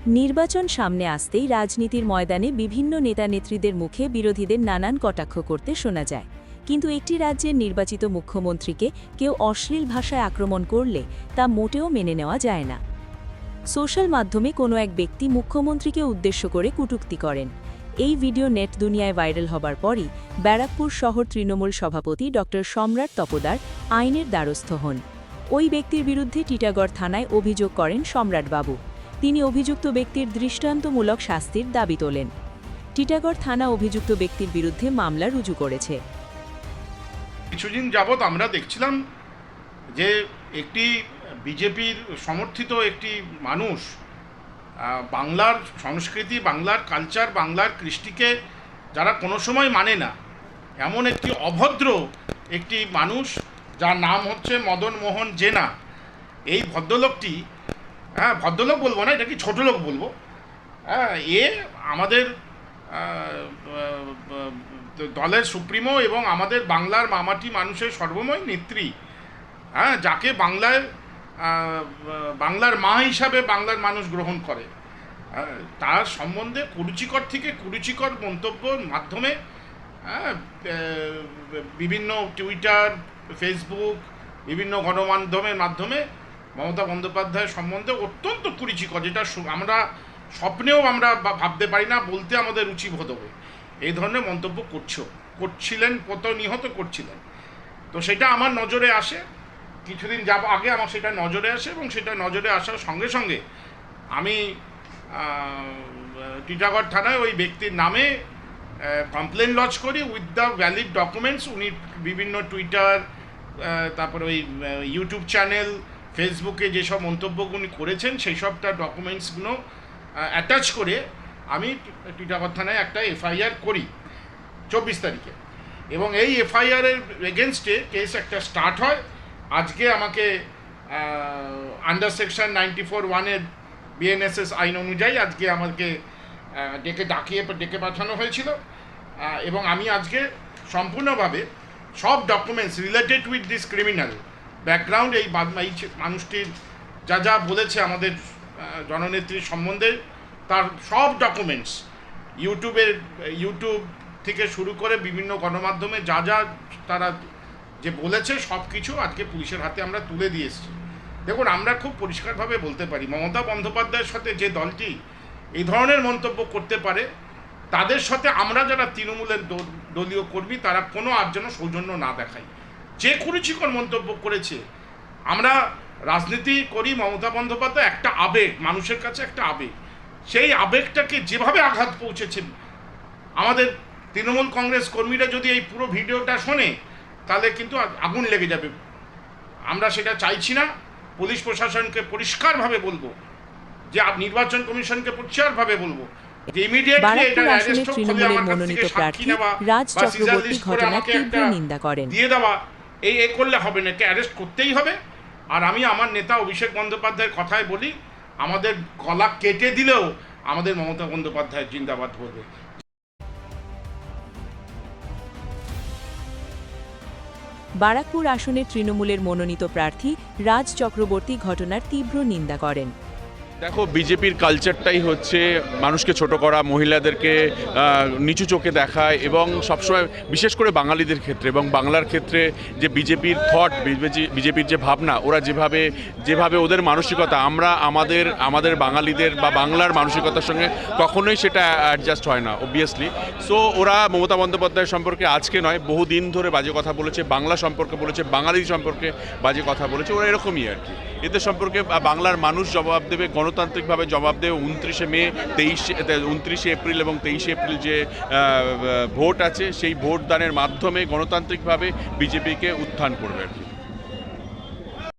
নির্বাচন সামনে আসতেই রাজনীতির ময়দানে বিভিন্ন নেতানেত্রীদের মুখে বিরোধীদের নানান কটাক্ষ করতে শোনা যায়। কিন্তু একটি রাজ্যের নির্বাচিত মুখ্যমন্ত্রীকে কেউ অশ্লীল ভাষায় আক্রমণ করলে তা মোটেও মেনে নেওয়া যায় না। সোশ্যাল মাধ্যমে কোনো এক ব্যক্তি মুখ্যমন্ত্রীকে উদ্দেশ্য করে কটূক্তি করেন। এই ভিডিও নেট দুনিয়ায় ভাইরাল হবার পরই ব্যারাকপুর শহর তৃণমূল সভাপতি ড সম্রাট তপোদার আইনের দ্বারস্থ হন। ওই ব্যক্তির বিরুদ্ধে টিটাগড় থানায় অভিযোগ করেন সম্রাটবাবু। তিনি অভিযুক্ত ব্যক্তির দৃষ্টান্তমূলক শাস্তির দাবি তোলেন। টিটাগড় থানা অভিযুক্ত ব্যক্তির বিরুদ্ধে মামলা রুজু করেছে। কিছুদিন যাবৎ আমরা দেখছিলাম যে একটি বিজেপির সমর্থিত একটি মানুষ বাংলার সংস্কৃতি, বাংলার কালচার, বাংলার কৃষ্টিকে যারা কোনো সময় মানে না, এমন একটি অভদ্র একটি মানুষ যার নাম হচ্ছে মদন মোহন জেনা। এই ভদ্রলোকটি, ভদ্রলোক বলবো না, এটা কি ছোট লোক বলবো, এ আমাদের দলের সুপ্রিমো এবং আমাদের বাংলার মামাটি মানুষের সর্বময় নেত্রী, যাকে বাংলার মা হিসাবে বাংলার মানুষ গ্রহণ করে, তার সম্বন্ধে কুরুচিকর থেকে কুরুচিকর মন্তব্যর মাধ্যমে বিভিন্ন টুইটার, ফেসবুক, বিভিন্ন গণমাধ্যমের মাধ্যমে মমতা বন্দ্যোপাধ্যায়ের সম্বন্ধে অত্যন্ত কুরুচিকর, যেটা আমরা ভাবতে পারি না, বলতে আমাদের রুচিবোধ হবে, এই ধরনের মন্তব্য করছিলেন, প্রতিনিয়ত করছিলেন। তো সেটা আমার নজরে আসে, কিছুদিন আগে আমার সেটা নজরে আসে, এবং সেটা নজরে আসার সঙ্গে সঙ্গে আমি টিটাগড় থানায় ওই ব্যক্তির নামে কমপ্লেন লজ করি উইথ দ্য ভ্যালিড ডকুমেন্টস। উনি বিভিন্ন টুইটার, তারপরে ওই ইউটিউব চ্যানেল, ফেসবুকে যেসব মন্তব্যগুলি করেছেন সেই সবটা ডকুমেন্টসগুলো অ্যাটাচ করে আমি টিটাগড় থানায় একটা এফআইআর করি 24 তারিখে, এবং এই এফআইআরের এগেনস্টে কেস একটা স্টার্ট হয়। আজকে আমাকে আন্ডার সেকশন 94(1) বিএনএসএস আইন অনুযায়ী আজকে আমাকে ডেকে পাঠানো হয়েছিল, এবং আমি আজকে সম্পূর্ণভাবে সব documents related with this criminal background, এই মানুষটির যা যা বলেছে আমাদের জননেত্রীর সম্বন্ধে, তার সব ডকুমেন্টস ইউটিউব থেকে শুরু করে বিভিন্ন গণমাধ্যমে যা যা তারা যে বলেছে সব কিছু আজকে পুলিশের হাতে আমরা তুলে দিয়ে এসেছি। দেখুন, আমরা খুব পরিষ্কারভাবে বলতে পারি, মমতা বন্দ্যোপাধ্যায়ের সাথে যে দলটি এই ধরনের মন্তব্য করতে পারে, তাদের সাথে আমরা যারা তৃণমূলের দলীয় কর্মী তারা কোনো আর যেন সৌজন্য না দেখাই। যে কুরুচিকর মন্তব্য করেছে, আমরা রাজনীতি করি, মমতা বন্দ্যোপাধ্যায় একটা আবেগ, মানুষের কাছে একটা আবেগ, সেই আবেগটাকে যেভাবে আঘাত পৌঁছেছে, আমাদের তৃণমূল কংগ্রেস কর্মীরা যদি এই পুরো ভিডিওটা শোনে তাহলে কিন্তু আগুন লেগে যাবে। আমরা সেটা চাইছি না। পুলিশ প্রশাসনকে পরিষ্কারভাবে বলবো, যে নির্বাচন কমিশনকে পরিষ্কারভাবে বলবো যে ইমিডিয়েটলি এটা অ্যারেস্ট করে আমার কাছ থেকে সাক্ষী নেওয়া, রাজ চক্রবর্তী ঘটনার তীব্র নিন্দা করেন। দিয়ে দেওয়া, এই করলে হবে না, একে অ্যারেস্ট করতেই হবে। আর আমি আমার নেতা অভিষেক বন্দ্যোপাধ্যায়ের কথায় বলি, আমাদের গলা কেটে দিলেও আমাদের মমতা বন্দ্যোপাধ্যায় জিন্দাবাদ বলবে। বারাকপুর আসনের তৃণমূলের মনোনীত প্রার্থী রাজ চক্রবর্তী ঘটনার তীব্র নিন্দা করেন। দেখো, বিজেপির কালচারটাই হচ্ছে মানুষকে ছোট করা, মহিলাদেরকে নিচু চোখে দেখায়, এবং সবসময় বিশেষ করে বাঙালিদের ক্ষেত্রে এবং বাংলার ক্ষেত্রে যে বিজেপির থট, বিজেপির যে ভাবনা, ওরা যেভাবে ওদের মানসিকতা, আমরা আমাদের বাঙালিদের বা বাংলার মানসিকতার সঙ্গে কখনোই সেটা অ্যাডজাস্ট হয় না অবভিয়াসলি। সো ওরা মমতা বন্দ্যোপাধ্যায় সম্পর্কে আজকে নয়, বহুদিন ধরে বাজে কথা বলেছে, বাংলা সম্পর্কে বলেছে, বাঙালি সম্পর্কে বাজে কথা বলেছে। ওরা এরকমই আর কি। এদের সম্পর্কে বাংলার মানুষ জবাব দেবে, গণতান্ত্রিকভাবে জবাব দেবে। 29 এপ্রিল এবং 23 এপ্রিল যে ভোট আছে, সেই ভোট দানের মাধ্যমে গণতান্ত্রিকভাবে বিজেপিকে উত্থান করবে আর কি।